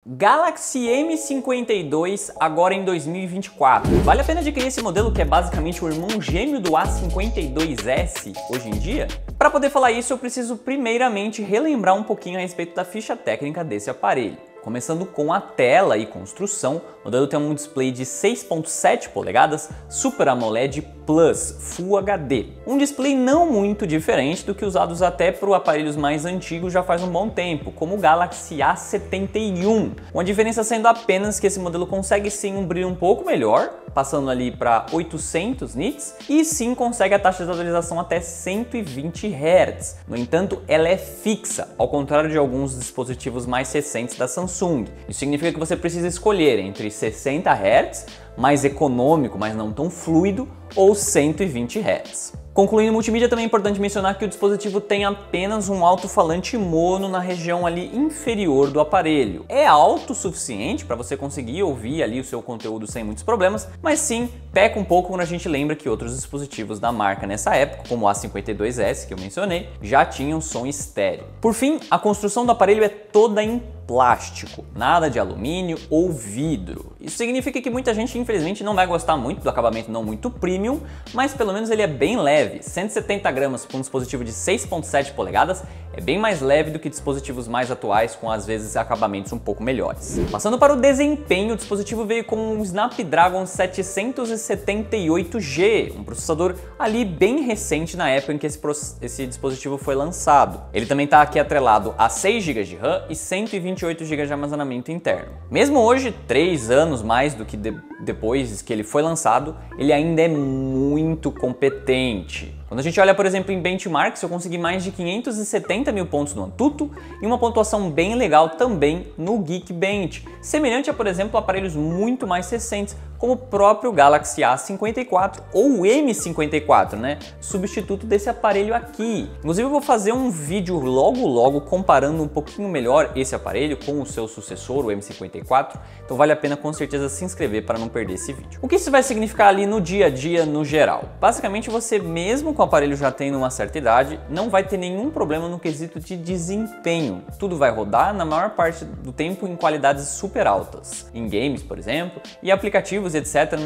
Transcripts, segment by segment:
Galaxy M52 agora em 2024. Vale a pena adquirir esse modelo que é basicamente o irmão gêmeo do A52s hoje em dia? Para poder falar isso, eu preciso primeiramente relembrar um pouquinho a respeito da ficha técnica desse aparelho. Começando com a tela e construção, o modelo tem um display de 6.7 polegadas Super AMOLED Plus Full HD. Um display não muito diferente do que usados até para aparelhos mais antigos já faz um bom tempo, como o Galaxy A71. Com a diferença sendo apenas que esse modelo consegue sim um brilho um pouco melhor, passando ali para 800 nits, e sim consegue a taxa de atualização até 120 Hz. No entanto, ela é fixa, ao contrário de alguns dispositivos mais recentes da Samsung. Isso significa que você precisa escolher entre 60 Hz, mais econômico, mas não tão fluido, ou 120 Hz. Concluindo multimídia, também é importante mencionar que o dispositivo tem apenas um alto-falante mono na região ali inferior do aparelho. É alto o suficiente para você conseguir ouvir ali o seu conteúdo sem muitos problemas, mas sim peca um pouco quando a gente lembra que outros dispositivos da marca nessa época, como o A52s que eu mencionei, já tinham som estéreo. Por fim, a construção do aparelho é toda em plástico, nada de alumínio ou vidro. Isso significa que muita gente infelizmente não vai gostar muito do acabamento não muito premium, mas pelo menos ele é bem leve. 170 gramas para um dispositivo de 6.7 polegadas é bem mais leve do que dispositivos mais atuais com às vezes acabamentos um pouco melhores. Passando para o desempenho, o dispositivo veio com um Snapdragon 778G, um processador ali bem recente na época em que esse dispositivo foi lançado. Ele também está aqui atrelado a 6 GB de RAM e 128 GB de armazenamento interno. Mesmo hoje, 3 anos mais do que depois que ele foi lançado, ele ainda é muito competente. Quando a gente olha, por exemplo, em benchmarks, eu consegui mais de 570 mil pontos no Antutu e uma pontuação bem legal também no Geekbench, semelhante a, por exemplo, aparelhos muito mais recentes, como o próprio Galaxy A54 ou o M54, né? Substituto desse aparelho aqui. Inclusive eu vou fazer um vídeo logo comparando um pouquinho melhor esse aparelho com o seu sucessor, o M54, então vale a pena com certeza se inscrever para não perder esse vídeo. O que isso vai significar ali no dia a dia no geral? Basicamente você mesmo com o aparelho já tendo uma certa idade, não vai ter nenhum problema no quesito de desempenho. Tudo vai rodar na maior parte do tempo em qualidades super altas. Em games, por exemplo, e aplicativos, etc,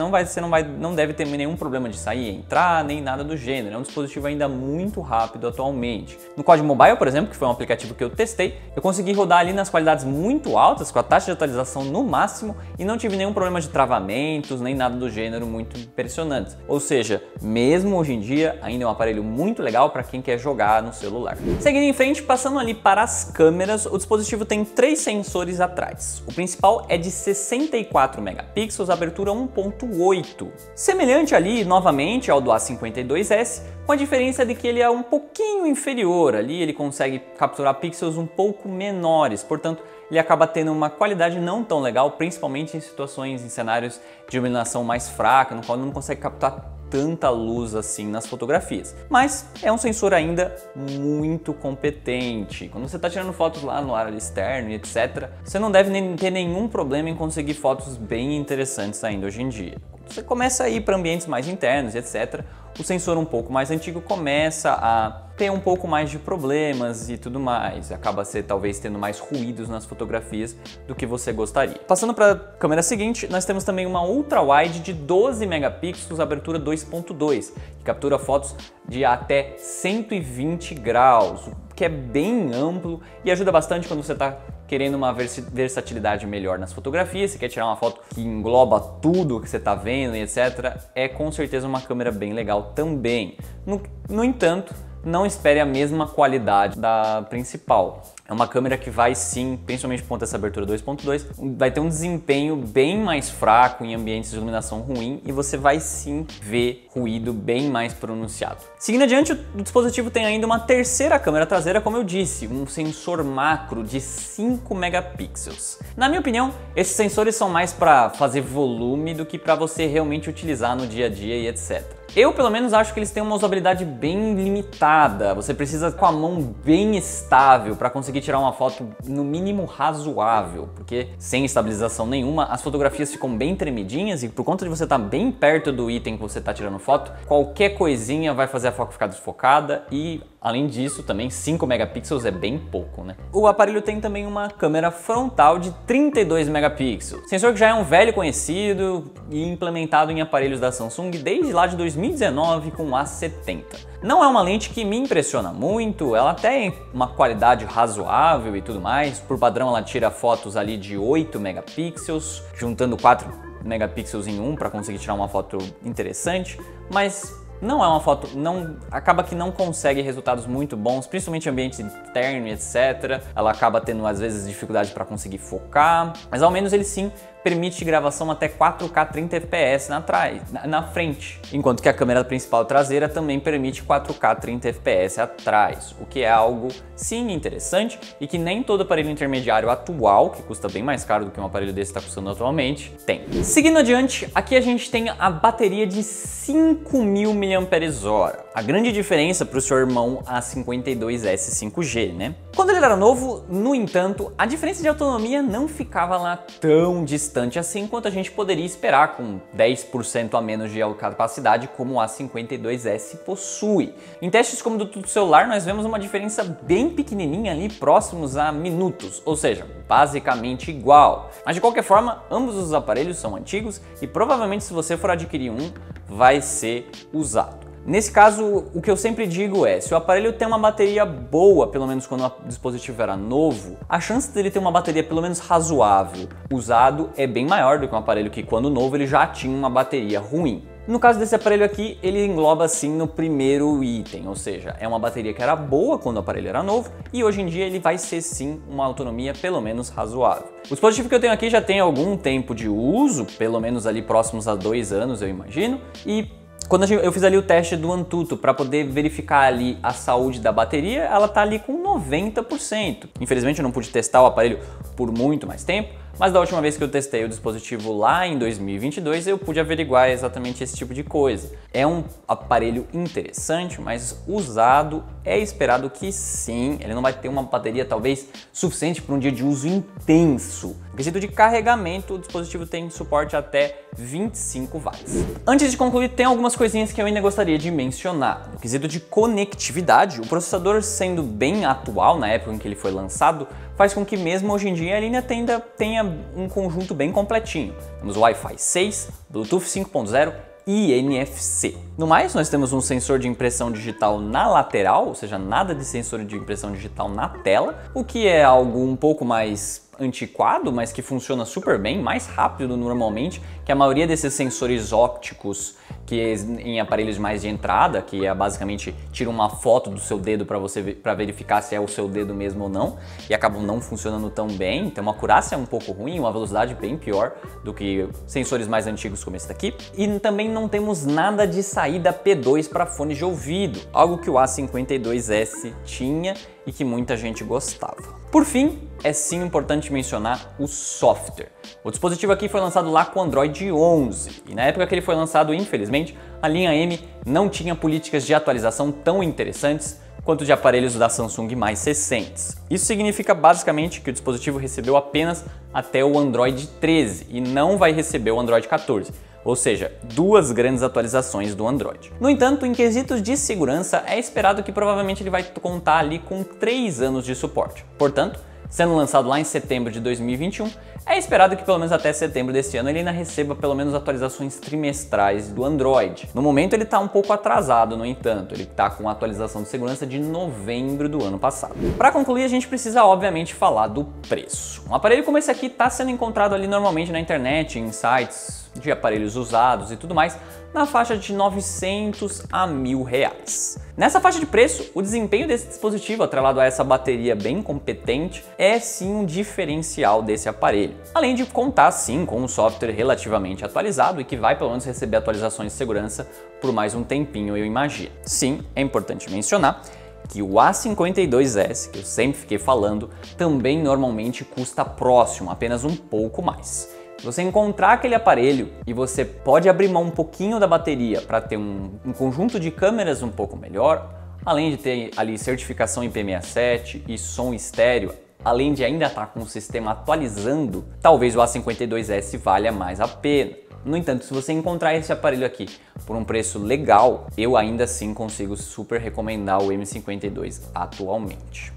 não deve ter nenhum problema de sair e entrar, nem nada do gênero. É um dispositivo ainda muito rápido atualmente. No COD Mobile, por exemplo, que foi um aplicativo que eu testei, eu consegui rodar ali nas qualidades muito altas, com a taxa de atualização no máximo, e não tive nenhum problema de travamentos, nem nada do gênero muito impressionante. Ou seja, mesmo hoje em dia, ainda é um aparelho muito legal para quem quer jogar no celular. Seguindo em frente, passando ali para as câmeras, o dispositivo tem 3 sensores atrás. O principal é de 64 megapixels, abertura 1.8. Semelhante ali, novamente, ao do A52s, com a diferença de que ele é um pouquinho inferior. Ali ele consegue capturar pixels um pouco menores, portanto, ele acaba tendo uma qualidade não tão legal, principalmente em situações, em cenários de iluminação mais fraca, no qual não consegue captar tanta luz assim nas fotografias. Mas é um sensor ainda muito competente. Quando você está tirando fotos lá no ar externo e etc, você não deve ter nenhum problema em conseguir fotos bem interessantes ainda hoje em dia. Quando você começa a ir para ambientes mais internos e etc, o sensor um pouco mais antigo começa a ter um pouco mais de problemas e tudo mais. Acaba talvez tendo mais ruídos nas fotografias do que você gostaria. Passando para a câmera seguinte, nós temos também uma ultra-wide de 12 megapixels, abertura 2.2, que captura fotos de até 120 graus, o que é bem amplo e ajuda bastante quando você está querendo uma versatilidade melhor nas fotografias, você quer tirar uma foto que engloba tudo que você está vendo e etc, é com certeza uma câmera bem legal também. No entanto, não espere a mesma qualidade da principal. É uma câmera que vai sim, principalmente por conta dessa abertura 2.2, vai ter um desempenho bem mais fraco em ambientes de iluminação ruim e você vai sim ver ruído bem mais pronunciado. Seguindo adiante, o dispositivo tem ainda uma terceira câmera traseira, como eu disse, um sensor macro de 5 megapixels. Na minha opinião, esses sensores são mais para fazer volume do que para você realmente utilizar no dia a dia e etc. Eu, pelo menos, acho que eles têm uma usabilidade bem limitada. Você precisa com a mão bem estável para conseguir tirar uma foto no mínimo razoável, porque sem estabilização nenhuma, as fotografias ficam bem tremidinhas e por conta de você estar bem perto do item que você está tirando foto, qualquer coisinha vai fazer a foto ficar desfocada e Além disso, também 5 megapixels é bem pouco, né? O aparelho tem também uma câmera frontal de 32 megapixels, sensor que já é um velho conhecido e implementado em aparelhos da Samsung desde lá de 2019 com o A70. Não é uma lente que me impressiona muito, ela tem uma qualidade razoável e tudo mais. Por padrão ela tira fotos ali de 8 megapixels, juntando 4 megapixels em um para conseguir tirar uma foto interessante, mas não é uma foto, acaba que não consegue resultados muito bons, principalmente em ambiente interno e etc. Ela acaba tendo às vezes dificuldade para conseguir focar, mas ao menos ele sim permite gravação até 4K 30 fps na frente, enquanto que a câmera principal traseira também permite 4K 30 fps atrás, o que é algo sim interessante e que nem todo aparelho intermediário atual, que custa bem mais caro do que um aparelho desse está custando atualmente, tem. Seguindo adiante, aqui a gente tem a bateria de 5.000 mAh. A grande diferença para o seu irmão A52s 5G, né? Quando ele era novo, no entanto, a diferença de autonomia não ficava lá tão distante assim quanto a gente poderia esperar com 10% a menos de capacidade como o A52s possui. Em testes como do celular, nós vemos uma diferença bem pequenininha ali, próximos a minutos, ou seja, basicamente igual. Mas de qualquer forma, ambos os aparelhos são antigos e provavelmente se você for adquirir um, vai ser usado. Nesse caso, o que eu sempre digo é, se o aparelho tem uma bateria boa, pelo menos quando o dispositivo era novo, a chance dele ter uma bateria pelo menos razoável usado é bem maior do que um aparelho que quando novo ele já tinha uma bateria ruim. No caso desse aparelho aqui, ele engloba sim no primeiro item, ou seja, é uma bateria que era boa quando o aparelho era novo e hoje em dia ele vai ser sim uma autonomia pelo menos razoável. O dispositivo que eu tenho aqui já tem algum tempo de uso, pelo menos ali próximos a 2 anos eu imagino, e quando eu fiz ali o teste do Antutu para poder verificar ali a saúde da bateria, ela tá ali com 90%. Infelizmente eu não pude testar o aparelho por muito mais tempo, mas da última vez que eu testei o dispositivo lá em 2022, eu pude averiguar exatamente esse tipo de coisa. É um aparelho interessante, mas usado é esperado que sim, ele não vai ter uma bateria talvez suficiente para um dia de uso intenso. No quesito de carregamento, o dispositivo tem suporte até 25 watts. Antes de concluir, tem algumas coisinhas que eu ainda gostaria de mencionar. No quesito de conectividade, o processador sendo bem atual na época em que ele foi lançado, faz com que mesmo hoje em dia ele ainda tenha um conjunto bem completinho. Temos Wi-Fi 6, Bluetooth 5.0 e NFC. No mais, nós temos um sensor de impressão digital na lateral, ou seja, nada de sensor de impressão digital na tela, o que é algo um pouco mais antiquado, mas que funciona super bem, mais rápido normalmente que a maioria desses sensores ópticos que em aparelhos mais de entrada, que é basicamente tira uma foto do seu dedo para verificar se é o seu dedo mesmo ou não, e acabam não funcionando tão bem, tem uma acurácia um pouco ruim, uma velocidade bem pior do que sensores mais antigos como esse daqui. E também não temos nada de saída P2 para fones de ouvido, algo que o A52s tinha e que muita gente gostava. Por fim, é sim importante mencionar o software. O dispositivo aqui foi lançado lá com o Android 11 e na época que ele foi lançado, infelizmente, a linha M não tinha políticas de atualização tão interessantes quanto de aparelhos da Samsung mais recentes. Isso significa basicamente que o dispositivo recebeu apenas até o Android 13 e não vai receber o Android 14. Ou seja, 2 grandes atualizações do Android. No entanto, em quesitos de segurança, é esperado que provavelmente ele vai contar ali com 3 anos de suporte. Portanto, sendo lançado lá em setembro de 2021, é esperado que pelo menos até setembro desse ano ele ainda receba pelo menos atualizações trimestrais do Android. No momento ele está um pouco atrasado, no entanto, ele está com atualização de segurança de novembro do ano passado. Para concluir, a gente precisa obviamente falar do preço. Um aparelho como esse aqui está sendo encontrado ali normalmente na internet, em sites de aparelhos usados e tudo mais, na faixa de 900 a R$1.000. Nessa faixa de preço, o desempenho desse dispositivo, atrelado a essa bateria bem competente, é sim um diferencial desse aparelho. Além de contar sim com um software relativamente atualizado e que vai pelo menos receber atualizações de segurança por mais um tempinho, eu imagino. Sim, é importante mencionar que o A52s, que eu sempre fiquei falando, também normalmente custa próximo, apenas um pouco mais. Se você encontrar aquele aparelho e você pode abrir mão um pouquinho da bateria para ter um conjunto de câmeras um pouco melhor, além de ter ali certificação IP67 e som estéreo além de ainda estar com o sistema atualizando, talvez o A52S valha mais a pena. No entanto, se você encontrar esse aparelho aqui por um preço legal, eu ainda assim consigo super recomendar o M52 atualmente.